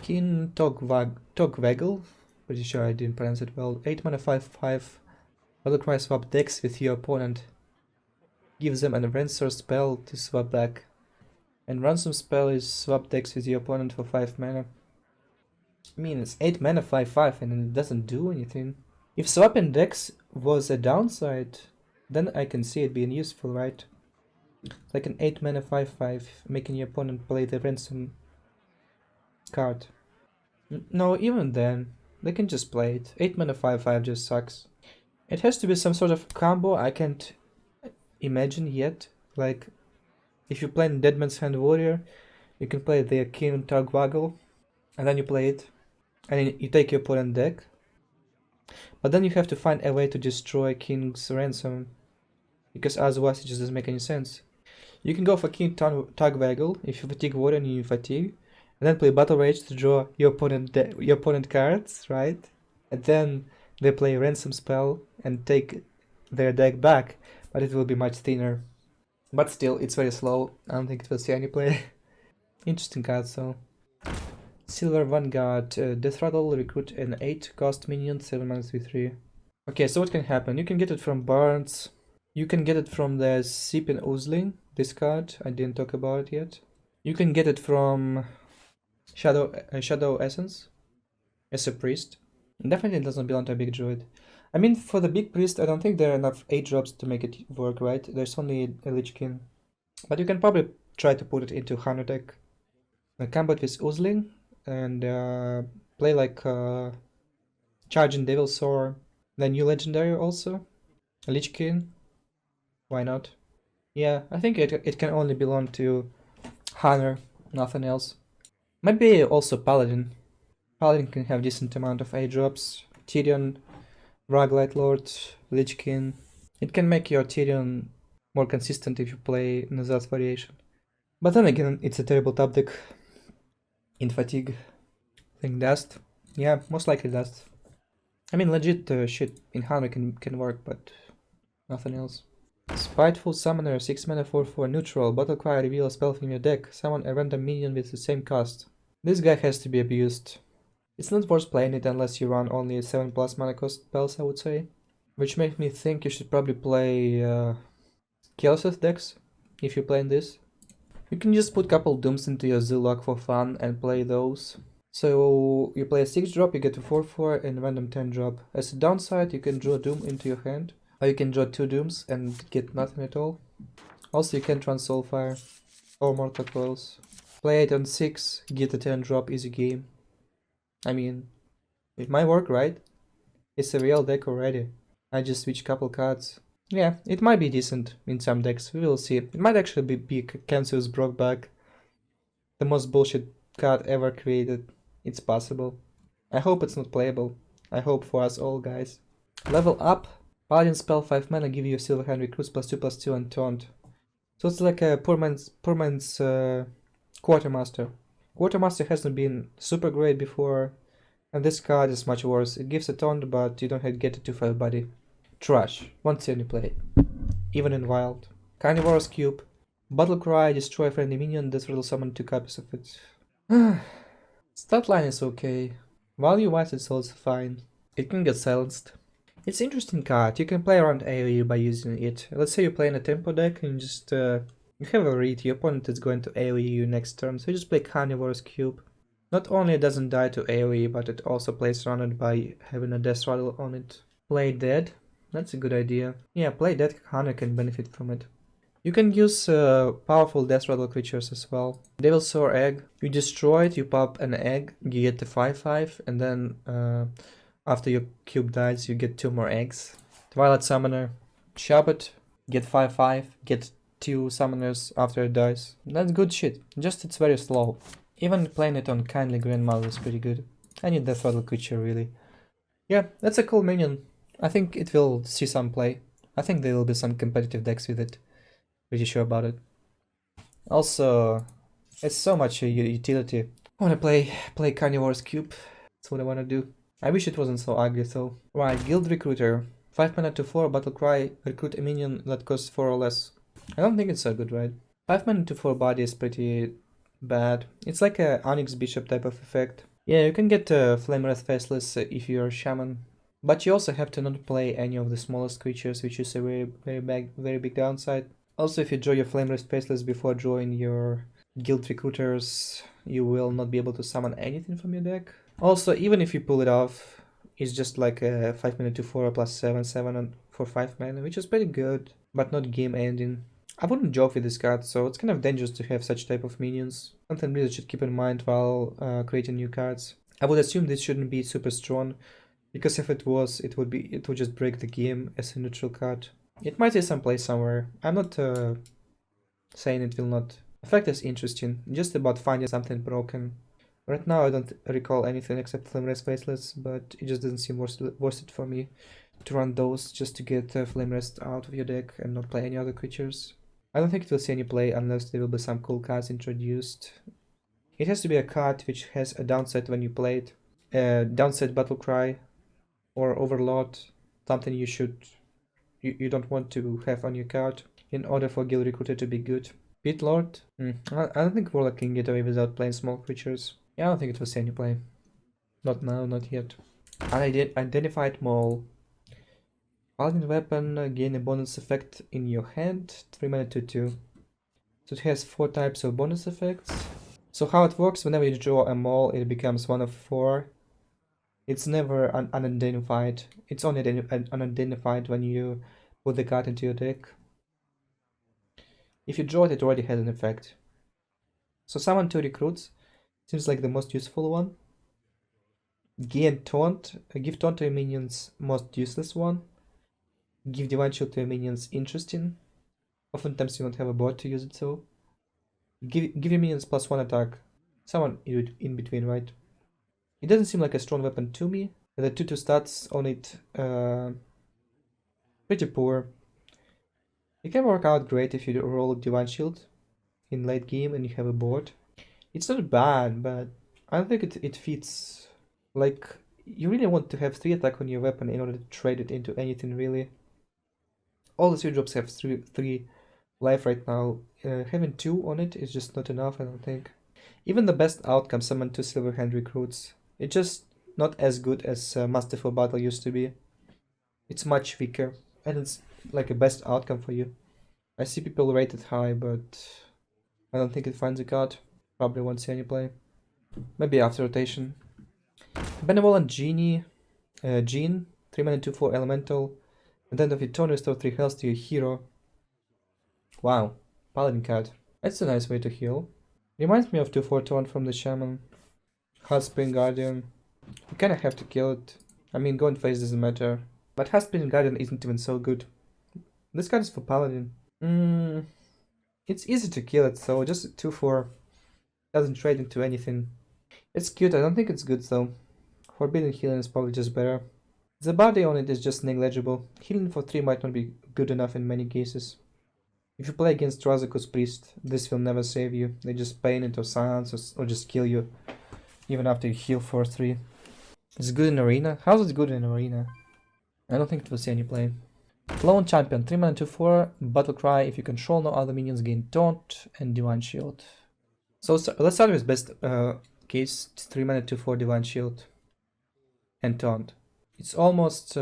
King Togwaggle. Pretty sure I didn't pronounce it well. 8 mana 5/5. Battlecry swap decks with your opponent. Gives them an Ransom spell to swap back. And Ransom spell is swap decks with your opponent for 5 mana. I mean, it's 8 mana 5/5 and it doesn't do anything. If swapping decks was a downside, then I can see it being useful, right? Like an 8 mana 5/5, making your opponent play the Ransom card. No, even then, they can just play it. 8 mana 5/5 just sucks. It has to be some sort of combo I can't imagine yet. Like, if you play Deadman's Hand Warrior, you can play the King Togwaggle, and then you play it, and then you take your opponent deck. But then you have to find a way to destroy King's Ransom, because otherwise it just doesn't make any sense. You can go for King Togwaggle if you fatigue Warrior and you fatigue, and then play Battle Rage to draw your opponent cards, right? And then they play Ransom spell and take their deck back, but it will be much thinner. But still, it's very slow. I don't think it will see any play. Interesting card, so. Silver Vanguard, Death Rattle, recruit an 8 cost minion, 7 mana 3/3. Okay, so what can happen? You can get it from Barnes. You can get it from the Seeping Oozling, this card. I didn't talk about it yet. You can get it from Shadow Essence as a priest. Definitely doesn't belong to a big druid. I mean, for the big priest, I don't think there are enough 8 drops to make it work, right? There's only a Lich King. But you can probably try to put it into Hunter deck. Combat with Oozling and play like Charging Devilsaur. The new legendary also. A Lich King. Why not? Yeah, I think it can only belong to Hunter, nothing else. Maybe also Paladin. Paladin can have decent amount of 8 drops. Tyrion, Raglight Lord, Lich King. It can make your Tyrion more consistent if you play N'Zoth variation. But then again, it's a terrible top deck. In Fatigue. I think Dust. Yeah, most likely Dust. I mean, legit shit in Hunter can work, but nothing else. Spiteful Summoner, 6 mana 4/4 neutral. Battlecry, reveal a spell from your deck. Summon a random minion with the same cost. This guy has to be abused. It's not worth playing it unless you run only 7+ mana cost spells, I would say. Which makes me think you should probably play Kel'Theth decks if you're playing this. You can just put couple Dooms into your Zillock for fun and play those. So you play a 6 drop, you get a 4/4 and a random 10 drop. As a downside, you can draw Doom into your hand. Or you can draw 2 Dooms and get nothing at all. Also, you can run Soulfire or Mortal Coils. Play it on 6, get a 10 drop, easy game. I mean, it might work, right? It's a real deck already. I just switched couple cards. Yeah, it might be decent in some decks, we will see. It might actually be Cancius Brockback. The most bullshit card ever created. It's possible. I hope it's not playable. I hope for us all, guys. Level up. Paladin spell 5 mana, give you Silverhand Recruits +2/+2 and Taunt. So it's like a poor man's Quartermaster. Quartermaster hasn't been super great before, and this card is much worse. It gives a taunt, but you don't get a 2/5 body. Trash. Won't see any play. Even in Wild. Carnivorous Cube. Battlecry, destroy friendly minion, Death Rattle summon 2 copies of it. Stat line is okay. Value-wise it's also fine. It can get silenced. It's an interesting card. You can play around AoE by using it. Let's say you're playing a tempo deck and just you have a read, your opponent is going to AoE you next turn, so you just play Carnivorous Cube. Not only it doesn't die to AoE, but it also plays around it by having a Death Rattle on it. Play Dead. That's a good idea. Yeah, play Dead, Hunter can benefit from it. You can use powerful Death Rattle creatures as well. Devilsaur Egg. You destroy it, you pop an egg, you get the 5/5, and then after your cube dies, you get 2 more eggs. Twilight Summoner. Shove it, get 5/5, get 2 summoners after it dies. That's good shit, just it's very slow. Even playing it on Kindly Grandmother is pretty good. I need Death Rattle creature, really. Yeah, that's a cool minion. I think it will see some play. I think there will be some competitive decks with it. Pretty sure about it. Also, it's so much utility. I wanna play Carnivorous Cube. That's what I wanna do. I wish it wasn't so ugly though. Right, Guild Recruiter. 5 mana to 4, Battlecry, recruit a minion that costs 4 or less. I don't think it's so good, right? 5 mana to 4 body is pretty bad. It's like a Onyx Bishop type of effect. Yeah, you can get Flame Wrath Faceless if you're a Shaman, but you also have to not play any of the smallest creatures, which is a very big downside. Also, if you draw your Flame Wrath Faceless before drawing your Guild Recruiters, you will not be able to summon anything from your deck. Also, even if you pull it off, it's just like a 5-mana 2/4 plus 7/7 and for 5 mana, which is pretty good, but not game ending. I wouldn't joke with this card, so it's kind of dangerous to have such type of minions. Something Blizzard should keep in mind while creating new cards. I would assume this shouldn't be super strong, because if it was, it would just break the game as a neutral card. It might see some play somewhere. I'm not saying it will not. The fact is interesting, just about finding something broken. Right now I don't recall anything except Flame Rest Faceless, but it just doesn't seem worth it for me to run those just to get Flame Rest out of your deck and not play any other creatures. I don't think it will see any play unless there will be some cool cards introduced. It has to be a card which has a downside when you play it. Downside Battle Cry or Overlord, something you don't want to have on your card in order for Guild Recruiter to be good. Pit Lord? I don't think Warlock can get away without playing small creatures. Yeah, I don't think it will see any play. Not now, not yet. Unidentified Mole. Paladin weapon, gain a bonus effect in your hand, 3 mana 2/2. So it has 4 types of bonus effects. So how it works, whenever you draw a mole, it becomes 1 of 4. It's never unidentified. It's only unidentified when you put the card into your deck. If you draw it, it already has an effect. So summon 2 recruits seems like the most useful one. Gain Taunt, give Taunt to your minions, most useless one. Give Divine Shield to your minions, interesting. Oftentimes you don't have a board to use it, so. Give your minions +1 attack. Someone in between, right? It doesn't seem like a strong weapon to me. The 2/2 stats on it, pretty poor. It can work out great if you roll Divine Shield in late game and you have a board. It's not bad, but I don't think it fits. Like, you really want to have 3 attack on your weapon in order to trade it into anything, really. All the 3 drops have 3 life right now. Having 2 on it is just not enough, I don't think. Even the best outcome, summon 2 Silverhand recruits. It's just not as good as Masterful Battle used to be. It's much weaker, and it's like a best outcome for you. I see people rate it high, but I don't think it finds a card. Probably won't see any play. Maybe after rotation. Benevolent Genie, Gene, 3 mana 2/4 elemental. At the end of your turn, restore 3 health to your hero. Wow, Paladin card. That's a nice way to heal. Reminds me of 2/4 taunt from the Shaman. Husband Guardian. You kinda have to kill it. I mean, going face doesn't matter. But Husband Guardian isn't even so good. This card is for Paladin. It's easy to kill it, so just 2/4. Doesn't trade into anything. It's cute, I don't think it's good though. Forbidden Healing is probably just better. The body on it is just negligible. Healing for 3 might not be good enough in many cases. If you play against Razakos Priest, this will never save you. They just pain into silence or just kill you, even after you heal for 3. It's good in Arena? How's it good in Arena? I don't think it will see any play. Lone Champion, 3 mana 2/4, Battle Cry. If you control no other minions, gain Taunt and Divine Shield. So let's start with best case, 3 mana 2/4 Divine Shield and Taunt. It's almost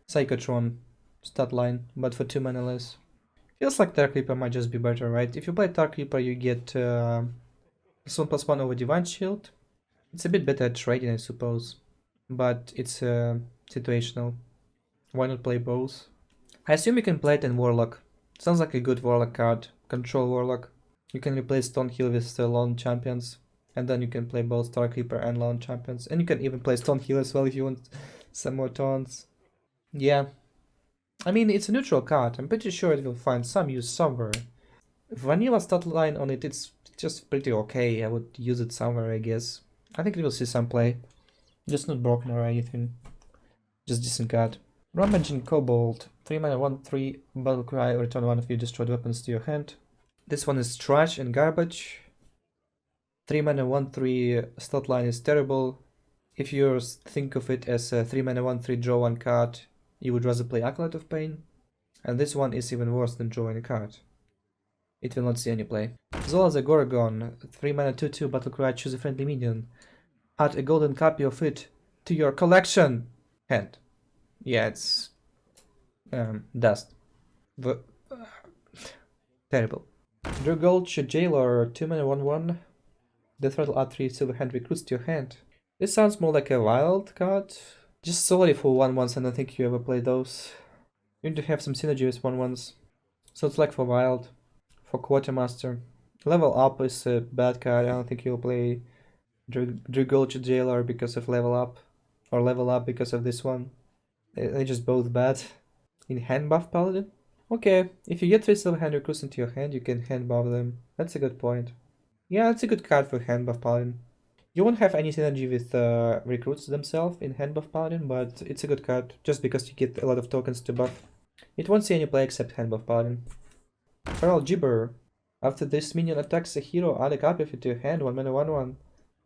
Psychotron stat line, but for 2 mana less. Feels like Dark Reaper might just be better, right? If you play Dark Reaper, you get +1/+1 over Divine Shield. It's a bit better at trading, I suppose, but it's situational. Why not play both? I assume you can play it in Warlock. Sounds like a good Warlock card. Control Warlock. You can replace Stonehill with Lone Champions, and then you can play both Dark Reaper and Lone Champions. And you can even play Stonehill as well if you want some more taunts. Yeah. I mean, it's a neutral card. I'm pretty sure it will find some use somewhere. Vanilla stat line on it, it's just pretty okay. I would use it somewhere, I guess. I think it will see some play. Just not broken or anything. Just decent card. Rummaging Kobold. 3 mana 1/3, Battle Cry, return 1 of your destroyed weapons to your hand. This one is trash and garbage. 3 mana 1/3 stat line is terrible. If you think of it as a 3 mana 1/3 draw 1 card, you would rather play Acolyte of Pain. And this one is even worse than drawing a card. It will not see any play. Zola the Gorgon, 3 mana 2/2 Battle Cry, choose a friendly minion. Add a golden copy of it to your collection. Hand. Yeah, it's dust. But terrible. Drew Gulch, Jailer, 2 mana 1/1. Death Rattle, add 3 silver hand recruits to your hand. This sounds more like a wild card. Just solely for 1/1s, and I don't think you ever play those. You need to have some synergy with 1/1s. So it's like for wild, for Quartermaster. Level up is a bad card. I don't think you'll play Drew Gulch Jailer because of level up, or level up because of this one. They're just both bad. In hand buff Paladin? Okay, if you get 3 silver hand recruits into your hand, you can hand buff them. That's a good point. Yeah, that's a good card for hand buff Paladin. You won't have any synergy with recruits themselves in hand buff Paladin, but it's a good card just because you get a lot of tokens to buff. It won't see any play except hand buff Paladin. Feral Gibber. After this minion attacks a hero, add a copy of it to your hand, 1 mana 1/1.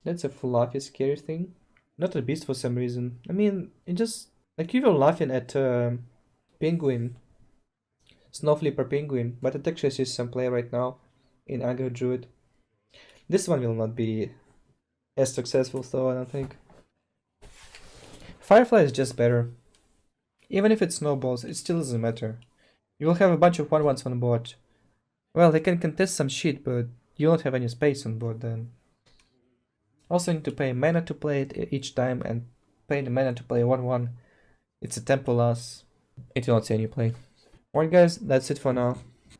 That's a fluffy, scary thing. Not a beast for some reason. I mean, it just like you were laughing at Penguin, Snowflipper Penguin, but it actually sees some play right now in Aggro Druid. This one will not be as successful though, I don't think. Firefly is just better. Even if it snowballs, it still doesn't matter. You will have a bunch of 1/1s on board. Well, they can contest some shit, but you won't have any space on board then. Also need to pay mana to play it each time, and pay the mana to play 1/1. It's a tempo loss. It will not see any play. Alright guys, that's it for now.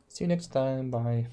See you next time, bye.